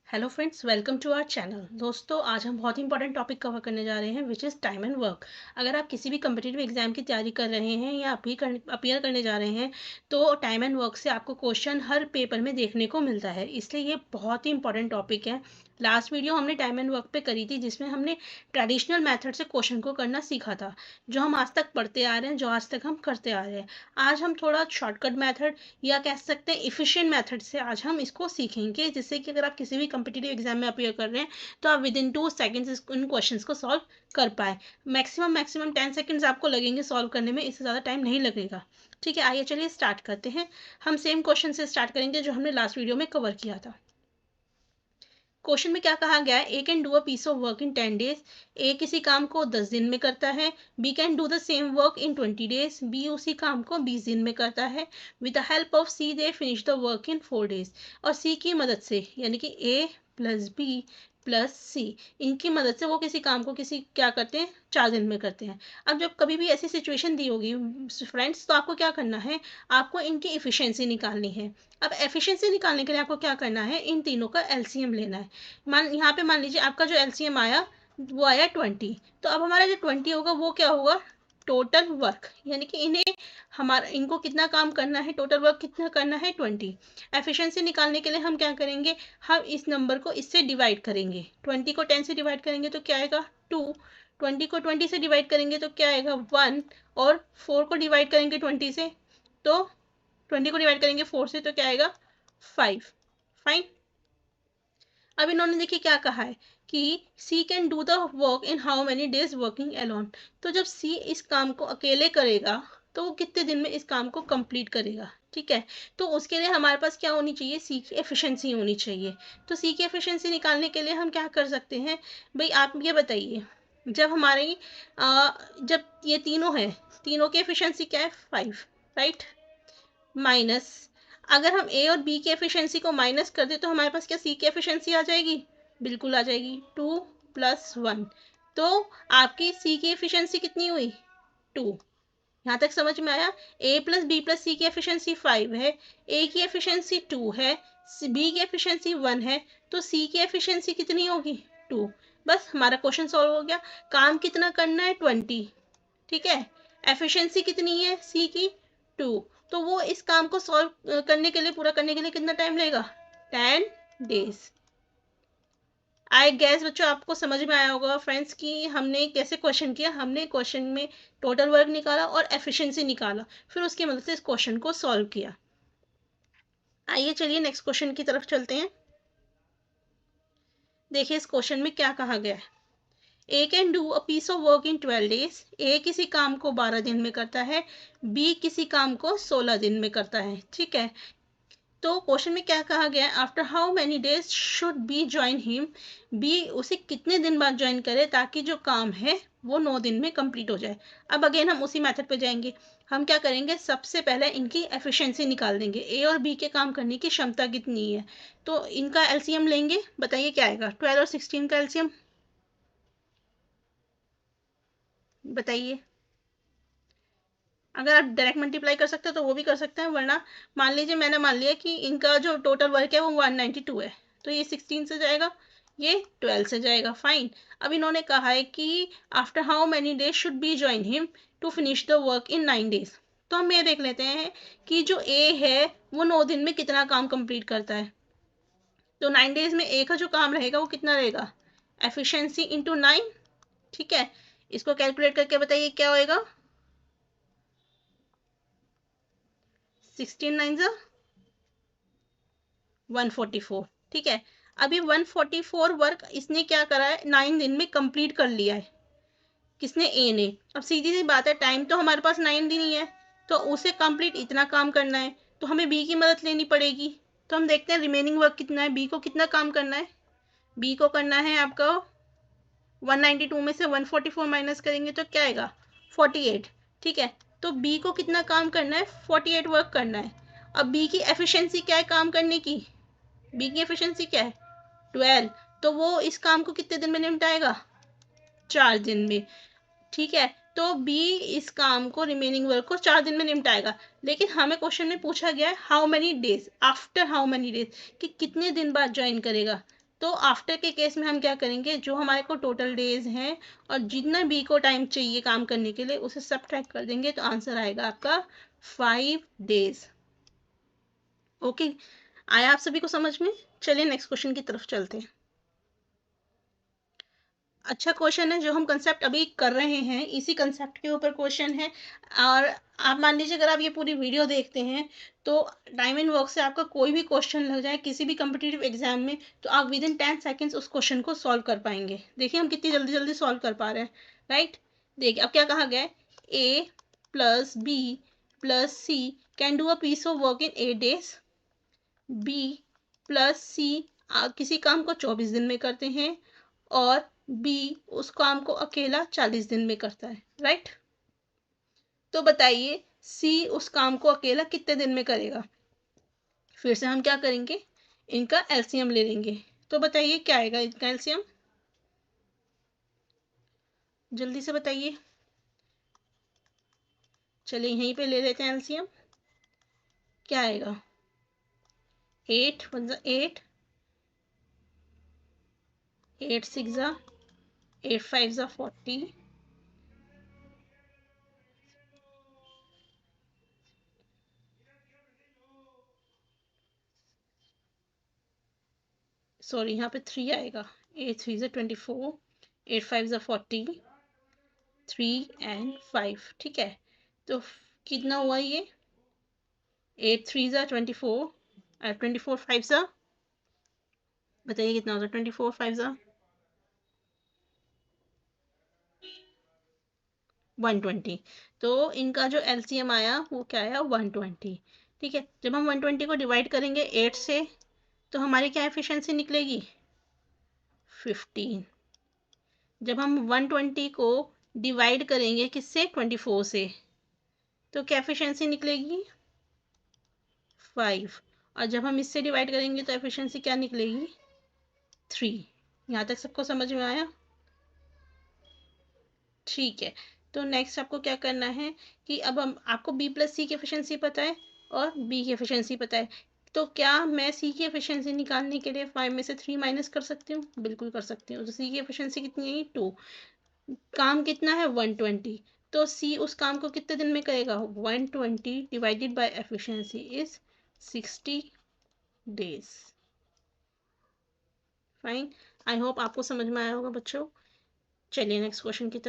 Hello friends, welcome to our channel. दोस्तों, आज हम बहुत ही इंपॉर्टेंट टॉपिक कवर करने जा रहे हैं which is time and work. अगर आप किसी भी कम्पिटिटिव एग्जाम की तैयारी कर रहे हैं या अपीयर करने जा रहे हैं तो टाइम एंड वर्क से आपको क्वेश्चन हर पेपर में देखने को मिलता है, इसलिए ये बहुत ही इंपॉर्टेंट टॉपिक है। लास्ट वीडियो हमने टाइम एंड वर्क पे करी थी जिसमें हमने ट्रेडिशनल मेथड से क्वेश्चन को करना सीखा था, जो हम आज तक पढ़ते आ रहे हैं, जो आज तक हम करते आ रहे हैं। आज हम थोड़ा शॉर्टकट मेथड या कह सकते हैं इफ़िशिएंट मेथड से आज हम इसको सीखेंगे, जिससे कि अगर आप किसी भी कम्पिटिटिव एग्जाम में अपीयर कर रहे हैं तो आप with in 2 seconds in questions को सॉल्व कर पाए। मैक्सिमम 10 सेकेंड्स आपको लगेंगे सॉल्व करने में, इससे ज़्यादा टाइम नहीं लगेगा। ठीक है, आइए चलिए स्टार्ट करते हैं। हम सेम क्वेश्चन से स्टार्ट करेंगे जो हमने लास्ट वीडियो में कवर किया था। क्वेश्चन में क्या कहा गया है, A can do a piece of work in 10 days। A किसी काम को 10 दिन में करता है। B can do the same work in 20 days। B उसी काम को 20 दिन में करता है। With the help of C they finish the work in 4 days। और सी की मदद से, यानी कि A plus B plus C, इनकी मदद से वो किसी काम को क्या करते हैं, 4 दिन में करते हैं। अब जब कभी भी ऐसी सिचुएशन दी होगी फ्रेंड्स, तो आपको क्या करना है, आपको इनकी इफिशियंसी निकालनी है। अब एफिशिएंसी निकालने के लिए आपको क्या करना है, इन तीनों का एलसीएम लेना है। यहाँ पे मान लीजिए आपका जो एलसीएम आया वो आया 20। तो अब हमारा जो 20 होगा वो क्या होगा, टोटल वर्क, यानी कि इनको कितना काम करना है, टोटल वर्क कितना करना है, 20। एफिशिएंसी निकालने के लिए हम क्या करेंगे, हम इस नंबर को इससे डिवाइड करेंगे। 20 को 10 से डिवाइड करेंगे तो क्या आएगा 2। 20 को 20 से डिवाइड करेंगे तो क्या आएगा 1। और 4 को डिवाइड करेंगे 20 से, तो 20 को डिवाइड करेंगे 4 से तो क्या आएगा 5। फाइन। अब इन्होंने देखिए क्या कहा है कि C can do the work in how many days working alone. तो जब सी इस काम को अकेले करेगा तो वो कितने दिन में इस काम को कंप्लीट करेगा। ठीक है, तो उसके लिए हमारे पास क्या होनी चाहिए, सी की एफिशिएंसी होनी चाहिए। तो सी की एफिशिएंसी निकालने के लिए हम क्या कर सकते हैं, भाई आप ये बताइए, जब हमारी जब ये तीनों है, तीनों की एफिशिएंसी क्या है 5, राइट। माइनस, अगर हम ए और बी की एफिशिएंसी को माइनस कर दे तो हमारे पास क्या सी की एफिशिएंसी आ जाएगी, बिल्कुल आ जाएगी, 2 + 1। तो आपकी सी की एफिशिएंसी कितनी हुई 2। यहाँ तक समझ में आया। ए प्लस बी प्लस सी की एफिशिएंसी 5 है, ए की एफिशिएंसी 2 है, बी की एफिशिएंसी 1 है, तो सी की एफिशिएंसी कितनी होगी 2। बस हमारा क्वेश्चन सॉल्व हो गया। काम कितना करना है 20, ठीक है, एफिशिएंसी कितनी है सी की 2। तो वो इस काम को सॉल्व करने के लिए, पूरा करने के लिए कितना टाइम लेगा 10 days। आई गैस बच्चों आपको समझ में आया होगा फ्रेंड्स कि हमने कैसे क्वेश्चन किया। हमने क्वेश्चन में टोटल वर्क निकाला और एफिशिएंसी निकाला, फिर उसकी मदद से इस क्वेश्चन को सॉल्व किया। आइए चलिए नेक्स्ट क्वेश्चन की तरफ चलते हैं। देखिए इस क्वेश्चन में क्या कहा गया है, A can do a piece of work in 12 days। A किसी काम को 12 दिन में करता है, बी किसी काम को 16 दिन में करता है। ठीक है, तो क्वेश्चन में क्या कहा गया है, after how many days should be join him. बी उसे कितने दिन बाद ज्वाइन करे ताकि जो काम है वो 9 दिन में कंप्लीट हो जाए। अब अगेन हम उसी मेथड पे जाएंगे। हम क्या करेंगे, सबसे पहले इनकी एफिशिएंसी निकाल देंगे, ए और बी के काम करने की क्षमता कितनी है। तो इनका एलसीएम लेंगे, बताइए क्या आएगा, 12 और 16 का एलसीएम बताइए। अगर आप डायरेक्ट मल्टीप्लाई कर सकते हो तो वो भी कर सकते हैं, वरना मान लीजिए मैंने मान लिया कि इनका जो टोटल वर्क है वो 192 है, तो ये 16 से जाएगा, ये 12 से जाएगा। फाइन। अब इन्होंने कहा है कि after how many days should be join him to finish the work in 9 days। तो हम ये देख लेते हैं कि जो ए है वो 9 दिन में कितना काम कंप्लीट करता है। तो 9 days में ए का जो काम रहेगा वो कितना रहेगा, एफिशिएंसी इंटू 9। ठीक है, इसको कैलकुलेट करके बताइए क्या होएगा, 16 9 144। ठीक है, अभी 144 वर्क इसने क्या करा है, 9 दिन में कंप्लीट कर लिया है, किसने, ए ने। अब सीधी सी बात है, टाइम तो हमारे पास 9 दिन ही है, तो उसे कंप्लीट इतना काम करना है, तो हमें बी की मदद लेनी पड़ेगी। तो हम देखते हैं रिमेनिंग वर्क कितना है, बी को कितना काम करना है। बी को करना है आपका 192 में से 144 माइनस करेंगे तो क्या आएगा 48। ठीक है, तो बी को कितना काम करना है, 48 वर्क करना है। अब बी की एफिशिएंसी क्या है काम करने की, बी की एफिशिएंसी क्या है 12, तो वो इस काम को कितने दिन में निपटाएगा 4 दिन में। ठीक है, तो बी इस काम को, रिमेनिंग वर्क को 4 दिन में निपटाएगा। लेकिन हमें क्वेश्चन में पूछा गया है how many days, after how many days, कि कितने दिन बाद ज्वाइन करेगा। तो आफ्टर के केस में हम क्या करेंगे, जो हमारे को टोटल डेज हैं और जितना बी को टाइम चाहिए काम करने के लिए उसे सबट्रैक्ट कर देंगे, तो आंसर आएगा आपका 5 डेज। ओके, आया आप सभी को समझ में? चलिए नेक्स्ट क्वेश्चन की तरफ चलते हैं। अच्छा क्वेश्चन है, जो हम कंसेप्ट अभी कर रहे हैं इसी कंसेप्ट के ऊपर क्वेश्चन है। और आप मान लीजिए अगर आप ये पूरी वीडियो देखते हैं तो टाइम एंड वर्क से आपका कोई भी क्वेश्चन लग जाए किसी भी कम्पिटिटिव एग्जाम में, तो आप विद इन 10 सेकेंड्स उस क्वेश्चन को सॉल्व कर पाएंगे। देखिए हम कितनी जल्दी जल्दी सॉल्व कर पा रहे हैं, राइट। देखिए अब क्या कहा गया है, A plus B plus C can do a piece of work in 8 days. B plus C किसी काम को 24 दिन में करते हैं, और बी उस काम को अकेला 40 दिन में करता है, राइट। तो बताइए सी उस काम को अकेला कितने दिन में करेगा। फिर से हम क्या करेंगे, इनका एलसीएम ले लेंगे। तो बताइए क्या आएगा इनका एलसीएम, जल्दी से बताइए। चलिए यहीं पे ले लेते हैं एलसीएम। क्या आएगा, 8 1 8, 8 6 8 5 40, सॉरी यहाँ पे 3 आएगा। 8 3 24, 8 5 40, 3 एंड 5, ठीक है। तो कितना हुआ ये, 8 3 24, 24 5 बताइए कितना होता है, 24 5 120। तो इनका जो एलसीएम आया वो क्या आया, 120, ठीक है। जब हम 120 को डिवाइड करेंगे 8 से तो हमारी क्या एफिशिएंसी निकलेगी, 15। जब हम 120 को डिवाइड करेंगे किससे, 24 से, तो क्या एफिशिएंसी निकलेगी, 5। और जब हम इससे डिवाइड करेंगे तो एफिशिएंसी क्या निकलेगी, 3। यहाँ तक सबको समझ में आया, ठीक है। तो नेक्स्ट आपको क्या करना है कि अब हम आपको बी प्लस सी की एफिशिएंसी पता है और बी की एफिशिएंसी पता है, तो क्या मैं सी की एफिशिएंसी निकालने के लिए 5 में से 3 माइनस कर सकती हूँ, बिल्कुल कर सकती हूँ। तो सी की एफिशिएंसी कितनी है, 2। काम कितना है, 120। तो सी उस काम को कितने दिन में करेगा, 120 divided by efficiency is 60 days. Fine, I hope आपको समझ में आया होगा बच्चों। चलिए नेक्स्ट क्वेश्चन की तरफ।